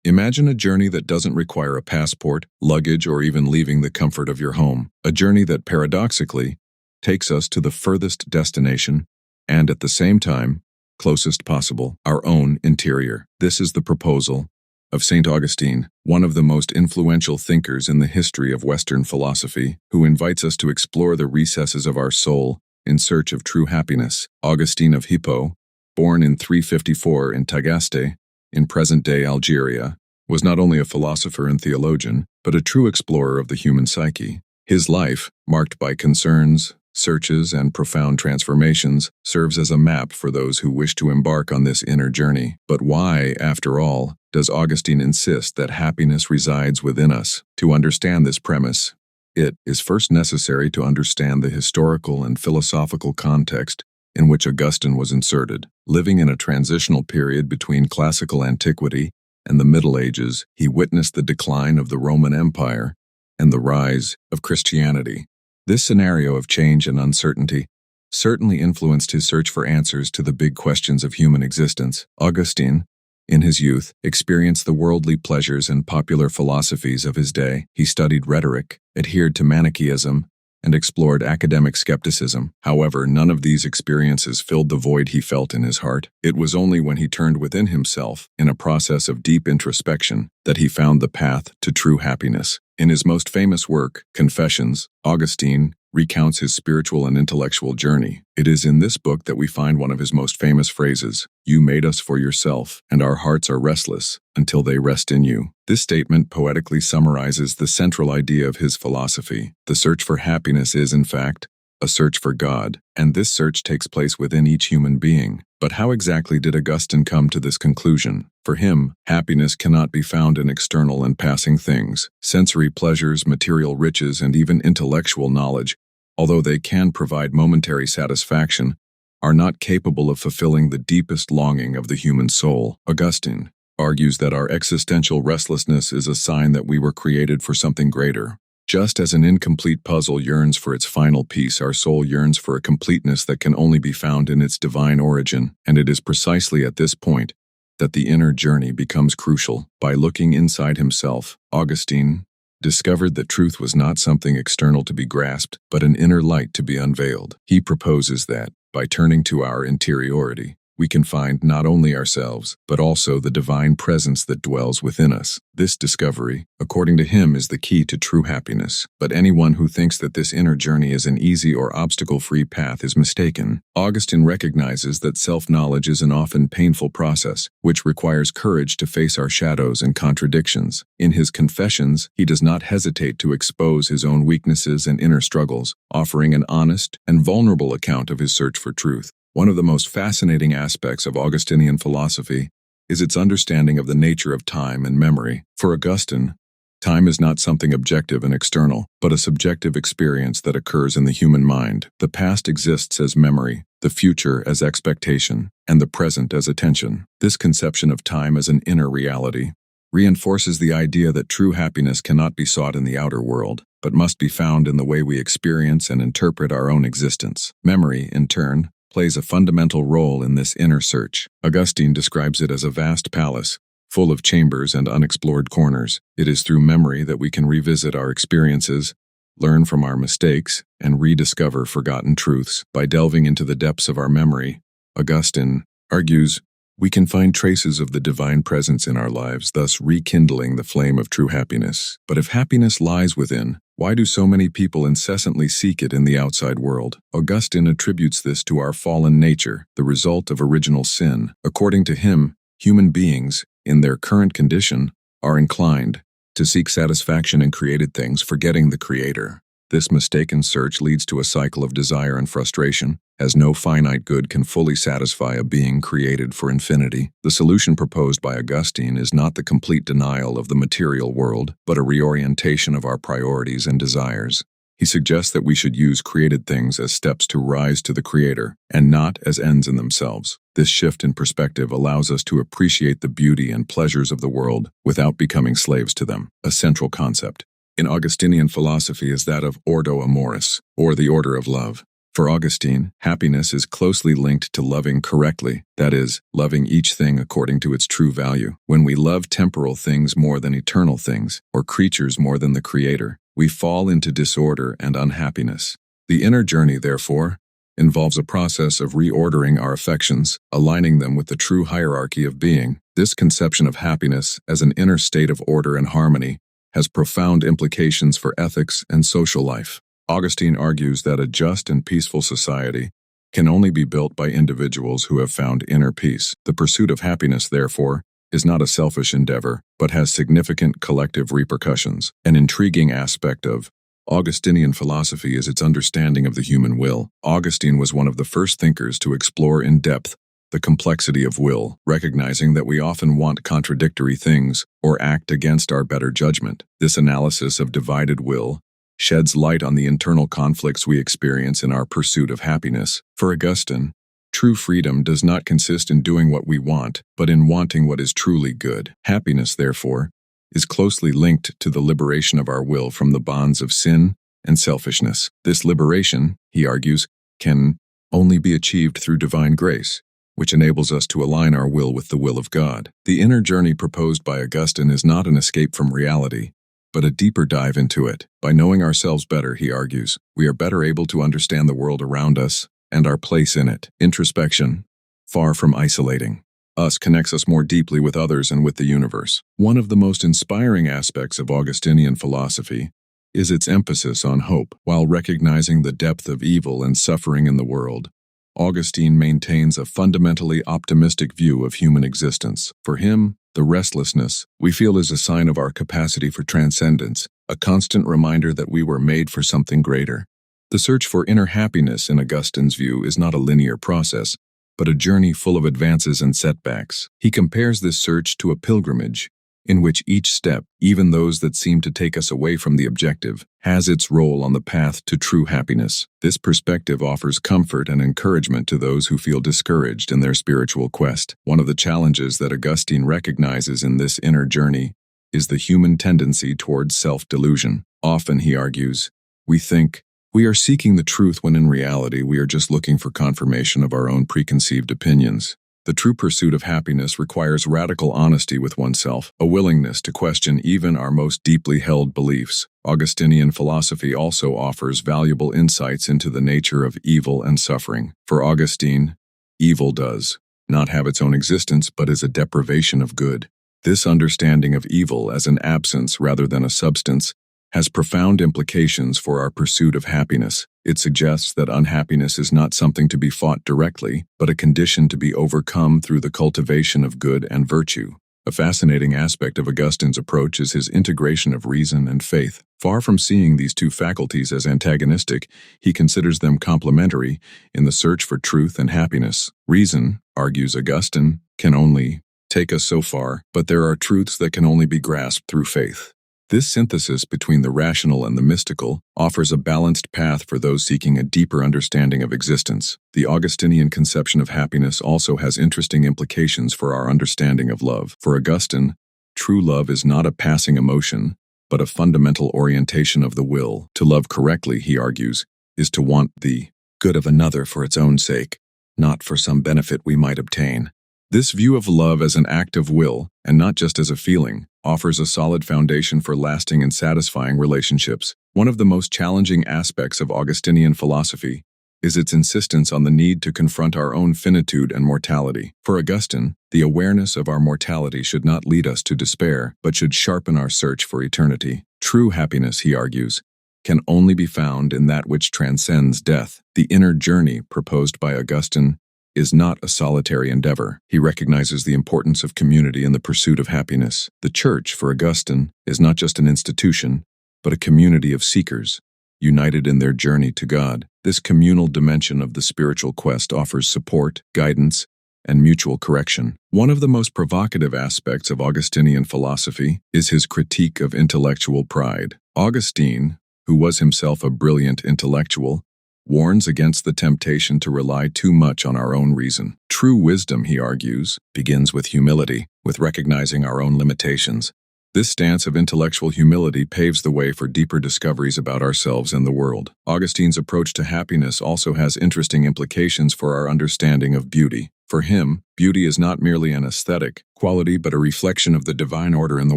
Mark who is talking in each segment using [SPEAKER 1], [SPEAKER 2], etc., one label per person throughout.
[SPEAKER 1] Imagine a journey that doesn't require a passport, luggage, or even leaving the comfort of your home. A journey that paradoxically takes us to the furthest destination and at the same time, closest possible, our own interior. This is the proposal of Saint Augustine, one of the most influential thinkers in the history of Western philosophy, who invites us to explore the recesses of our soul in search of true happiness. Augustine of Hippo, born in 354 in Tagaste, in present-day Algeria, was not only a philosopher and theologian, but a true explorer of the human psyche. His life, marked by concerns, searches, and profound transformations, serves as a map for those who wish to embark on this inner journey. But why, after all, does Augustine insist that happiness resides within us? To understand this premise, it is first necessary to understand the historical and philosophical context in which Augustine was inserted. Living in a transitional period between classical antiquity and the Middle Ages, he witnessed the decline of the Roman Empire and the rise of Christianity. This scenario of change and uncertainty certainly influenced his search for answers to the big questions of human existence. Augustine, in his youth, experienced the worldly pleasures and popular philosophies of his day. He studied rhetoric, adhered to Manichaeism, and explored academic skepticism. However, none of these experiences filled the void he felt in his heart. It was only when he turned within himself, in a process of deep introspection, that he found the path to true happiness. In his most famous work, Confessions, Augustine recounts his spiritual and intellectual journey. It is in this book that we find one of his most famous phrases, "You made us for yourself, and our hearts are restless until they rest in you." This statement poetically summarizes the central idea of his philosophy. The search for happiness is, in fact, a search for God, and this search takes place within each human being. But how exactly did Augustine come to this conclusion? For him, happiness cannot be found in external and passing things. Sensory pleasures, material riches, and even intellectual knowledge, although they can provide momentary satisfaction, are not capable of fulfilling the deepest longing of the human soul. Augustine argues that our existential restlessness is a sign that we were created for something greater. Just as an incomplete puzzle yearns for its final piece, our soul yearns for a completeness that can only be found in its divine origin, and it is precisely at this point that the inner journey becomes crucial. By looking inside himself, Augustine discovered that truth was not something external to be grasped, but an inner light to be unveiled. He proposes that, by turning to our interiority, we can find not only ourselves, but also the divine presence that dwells within us. This discovery, according to him, is the key to true happiness. But anyone who thinks that this inner journey is an easy or obstacle-free path is mistaken. Augustine recognizes that self-knowledge is an often painful process, which requires courage to face our shadows and contradictions. In his Confessions, he does not hesitate to expose his own weaknesses and inner struggles, offering an honest and vulnerable account of his search for truth. One of the most fascinating aspects of Augustinian philosophy is its understanding of the nature of time and memory. For Augustine, time is not something objective and external, but a subjective experience that occurs in the human mind. The past exists as memory, the future as expectation, and the present as attention. This conception of time as an inner reality reinforces the idea that true happiness cannot be sought in the outer world, but must be found in the way we experience and interpret our own existence. Memory, in turn, plays a fundamental role in this inner search. Augustine describes it as a vast palace, full of chambers and unexplored corners. It is through memory that we can revisit our experiences, learn from our mistakes, and rediscover forgotten truths. By delving into the depths of our memory, Augustine argues, we can find traces of the divine presence in our lives, thus rekindling the flame of true happiness. But if happiness lies within, why do so many people incessantly seek it in the outside world? Augustine attributes this to our fallen nature, the result of original sin. According to him, human beings, in their current condition, are inclined to seek satisfaction in created things, forgetting the Creator. This mistaken search leads to a cycle of desire and frustration, as no finite good can fully satisfy a being created for infinity. The solution proposed by Augustine is not the complete denial of the material world, but a reorientation of our priorities and desires. He suggests that we should use created things as steps to rise to the Creator, and not as ends in themselves. This shift in perspective allows us to appreciate the beauty and pleasures of the world without becoming slaves to them. A central concept in Augustinian philosophy is that of ordo amoris, or the order of love. For Augustine, happiness is closely linked to loving correctly, that is, loving each thing according to its true value. When we love temporal things more than eternal things, or creatures more than the Creator, we fall into disorder and unhappiness. The inner journey, therefore, involves a process of reordering our affections, aligning them with the true hierarchy of being. This conception of happiness as an inner state of order and harmony has profound implications for ethics and social life. Augustine argues that a just and peaceful society can only be built by individuals who have found inner peace. The pursuit of happiness, therefore, is not a selfish endeavor, but has significant collective repercussions. An intriguing aspect of Augustinian philosophy is its understanding of the human will. Augustine was one of the first thinkers to explore in depth the complexity of will, recognizing that we often want contradictory things or act against our better judgment. This analysis of divided will sheds light on the internal conflicts we experience in our pursuit of happiness. For Augustine, true freedom does not consist in doing what we want, but in wanting what is truly good. Happiness, therefore, is closely linked to the liberation of our will from the bonds of sin and selfishness. This liberation, he argues, can only be achieved through divine grace, which enables us to align our will with the will of God. The inner journey proposed by Augustine is not an escape from reality, but a deeper dive into it. By knowing ourselves better, he argues, we are better able to understand the world around us and our place in it. Introspection, far from isolating us, connects us more deeply with others and with the universe. One of the most inspiring aspects of Augustinian philosophy is its emphasis on hope. While recognizing the depth of evil and suffering in the world, Augustine maintains a fundamentally optimistic view of human existence. For him, the restlessness we feel is a sign of our capacity for transcendence, a constant reminder that we were made for something greater. The search for inner happiness, in Augustine's view, is not a linear process, but a journey full of advances and setbacks. He compares this search to a pilgrimage, in which each step, even those that seem to take us away from the objective, has its role on the path to true happiness. This perspective offers comfort and encouragement to those who feel discouraged in their spiritual quest. One of the challenges that Augustine recognizes in this inner journey is the human tendency towards self-delusion. Often, he argues, we think we are seeking the truth when in reality we are just looking for confirmation of our own preconceived opinions. The true pursuit of happiness requires radical honesty with oneself, a willingness to question even our most deeply held beliefs. Augustinian philosophy also offers valuable insights into the nature of evil and suffering. For Augustine, evil does not have its own existence, but is a deprivation of good. This understanding of evil as an absence rather than a substance has profound implications for our pursuit of happiness. It suggests that unhappiness is not something to be fought directly, but a condition to be overcome through the cultivation of good and virtue. A fascinating aspect of Augustine's approach is his integration of reason and faith. Far from seeing these two faculties as antagonistic, he considers them complementary in the search for truth and happiness. Reason, argues Augustine, can only take us so far, but there are truths that can only be grasped through faith. This synthesis between the rational and the mystical offers a balanced path for those seeking a deeper understanding of existence. The Augustinian conception of happiness also has interesting implications for our understanding of love. For Augustine, true love is not a passing emotion, but a fundamental orientation of the will. To love correctly, he argues, is to want the good of another for its own sake, not for some benefit we might obtain. This view of love as an act of will, and not just as a feeling, offers a solid foundation for lasting and satisfying relationships. One of the most challenging aspects of Augustinian philosophy is its insistence on the need to confront our own finitude and mortality. For Augustine, the awareness of our mortality should not lead us to despair, but should sharpen our search for eternity. True happiness, he argues, can only be found in that which transcends death. The inner journey proposed by Augustine is not a solitary endeavor. He recognizes the importance of community in the pursuit of happiness. The Church, for Augustine, is not just an institution, but a community of seekers, united in their journey to God. This communal dimension of the spiritual quest offers support, guidance, and mutual correction. One of the most provocative aspects of Augustinian philosophy is his critique of intellectual pride. Augustine, who was himself a brilliant intellectual, warns against the temptation to rely too much on our own reason. True wisdom, he argues, begins with humility, with recognizing our own limitations This stance of intellectual humility paves the way for deeper discoveries about ourselves and the world. Augustine's approach to happiness also has interesting implications for our understanding of beauty. For him, beauty is not merely an aesthetic quality but a reflection of the divine order in the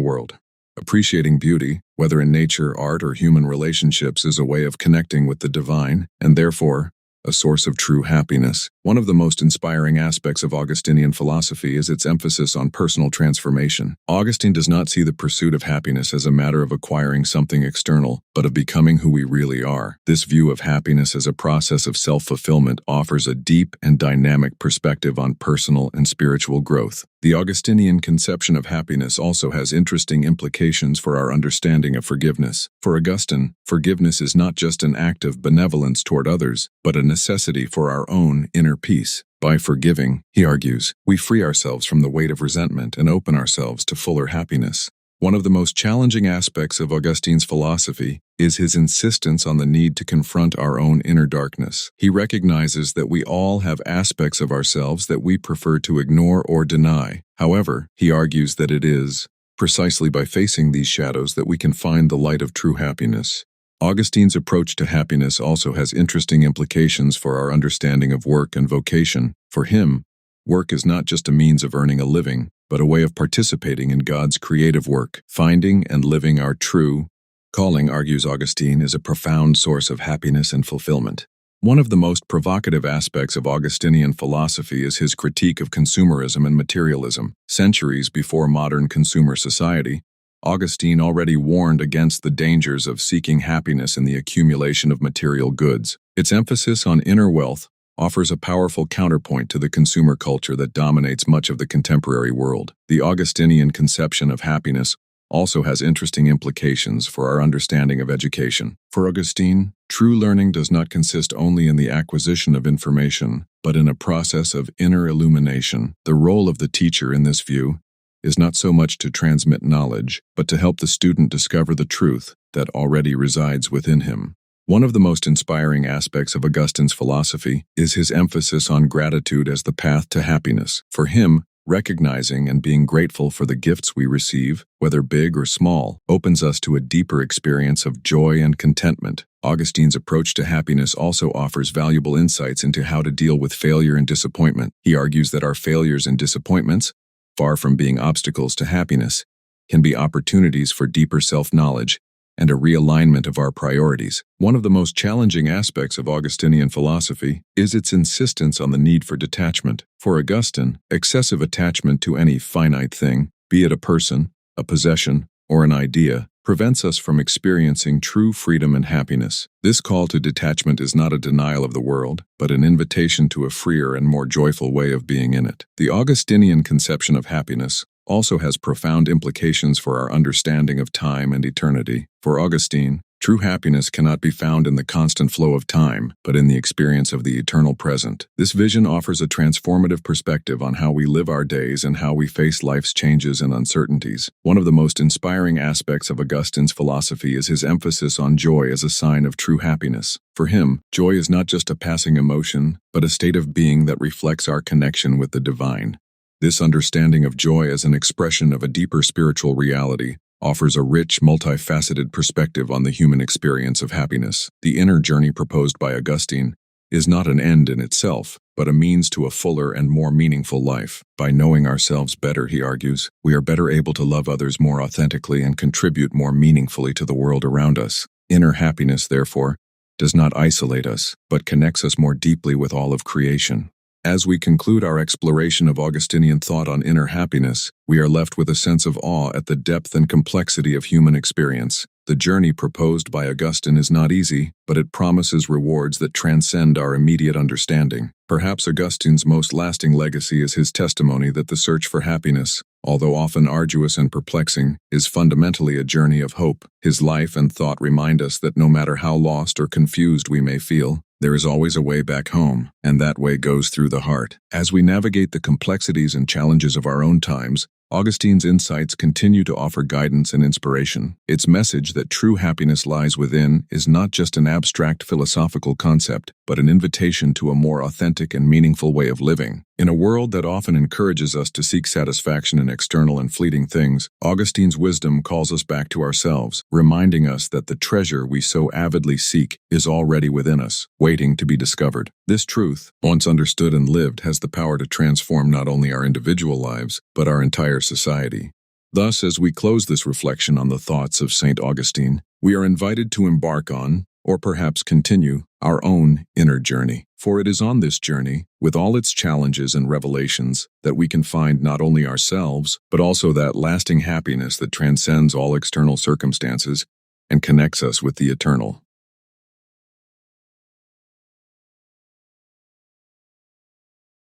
[SPEAKER 1] world. Appreciating beauty, whether in nature, art, or human relationships, is a way of connecting with the divine, and therefore, a source of true happiness. One of the most inspiring aspects of Augustinian philosophy is its emphasis on personal transformation. Augustine does not see the pursuit of happiness as a matter of acquiring something external, but of becoming who we really are. This view of happiness as a process of self-fulfillment offers a deep and dynamic perspective on personal and spiritual growth. The Augustinian conception of happiness also has interesting implications for our understanding of forgiveness. For Augustine, forgiveness is not just an act of benevolence toward others, but a necessity for our own inner peace. By forgiving, he argues, we free ourselves from the weight of resentment and open ourselves to fuller happiness. One of the most challenging aspects of Augustine's philosophy is his insistence on the need to confront our own inner darkness. He recognizes that we all have aspects of ourselves that we prefer to ignore or deny. However, he argues that it is precisely by facing these shadows that we can find the light of true happiness. Augustine's approach to happiness also has interesting implications for our understanding of work and vocation. For him, work is not just a means of earning a living, but a way of participating in God's creative work. Finding and living our true calling, argues Augustine, is a profound source of happiness and fulfillment. One of the most provocative aspects of Augustinian philosophy is his critique of consumerism and materialism. Centuries before modern consumer society, Augustine already warned against the dangers of seeking happiness in the accumulation of material goods. Its emphasis on inner wealth offers a powerful counterpoint to the consumer culture that dominates much of the contemporary world. The Augustinian conception of happiness also has interesting implications for our understanding of education. For Augustine, true learning does not consist only in the acquisition of information, but in a process of inner illumination. The role of the teacher in this view is not so much to transmit knowledge, but to help the student discover the truth that already resides within him. One of the most inspiring aspects of Augustine's philosophy is his emphasis on gratitude as the path to happiness. For him, recognizing and being grateful for the gifts we receive, whether big or small, opens us to a deeper experience of joy and contentment. Augustine's approach to happiness also offers valuable insights into how to deal with failure and disappointment. He argues that our failures and disappointments, far from being obstacles to happiness, can be opportunities for deeper self-knowledge and a realignment of our priorities. One of the most challenging aspects of Augustinian philosophy is its insistence on the need for detachment. For Augustine, excessive attachment to any finite thing, be it a person, a possession, or an idea, prevents us from experiencing true freedom and happiness. This call to detachment is not a denial of the world, but an invitation to a freer and more joyful way of being in it. The Augustinian conception of happiness also has profound implications for our understanding of time and eternity. For Augustine, true happiness cannot be found in the constant flow of time, but in the experience of the eternal present. This vision offers a transformative perspective on how we live our days and how we face life's changes and uncertainties. One of the most inspiring aspects of Augustine's philosophy is his emphasis on joy as a sign of true happiness. For him, joy is not just a passing emotion, but a state of being that reflects our connection with the divine. This understanding of joy as an expression of a deeper spiritual reality offers a rich, multifaceted perspective on the human experience of happiness. The inner journey proposed by Augustine is not an end in itself, but a means to a fuller and more meaningful life. By knowing ourselves better, he argues, we are better able to love others more authentically and contribute more meaningfully to the world around us. Inner happiness, therefore, does not isolate us, but connects us more deeply with all of creation. As we conclude our exploration of Augustinian thought on inner happiness, we are left with a sense of awe at the depth and complexity of human experience. The journey proposed by Augustine is not easy, but it promises rewards that transcend our immediate understanding. Perhaps Augustine's most lasting legacy is his testimony that the search for happiness, although often arduous and perplexing, is fundamentally a journey of hope. His life and thought remind us that no matter how lost or confused we may feel, there is always a way back home, and that way goes through the heart. As we navigate the complexities and challenges of our own times, Augustine's insights continue to offer guidance and inspiration. Its message that true happiness lies within is not just an abstract philosophical concept, but an invitation to a more authentic and meaningful way of living. In a world that often encourages us to seek satisfaction in external and fleeting things, Augustine's wisdom calls us back to ourselves, reminding us that the treasure we so avidly seek is already within us, waiting to be discovered. This truth, once understood and lived, has the power to transform not only our individual lives, but our entire society. Thus, as we close this reflection on the thoughts of Saint Augustine, we are invited to embark on, or perhaps continue, our own inner journey. For it is on this journey, with all its challenges and revelations, that we can find not only ourselves, but also that lasting happiness that transcends all external circumstances and connects us with the eternal.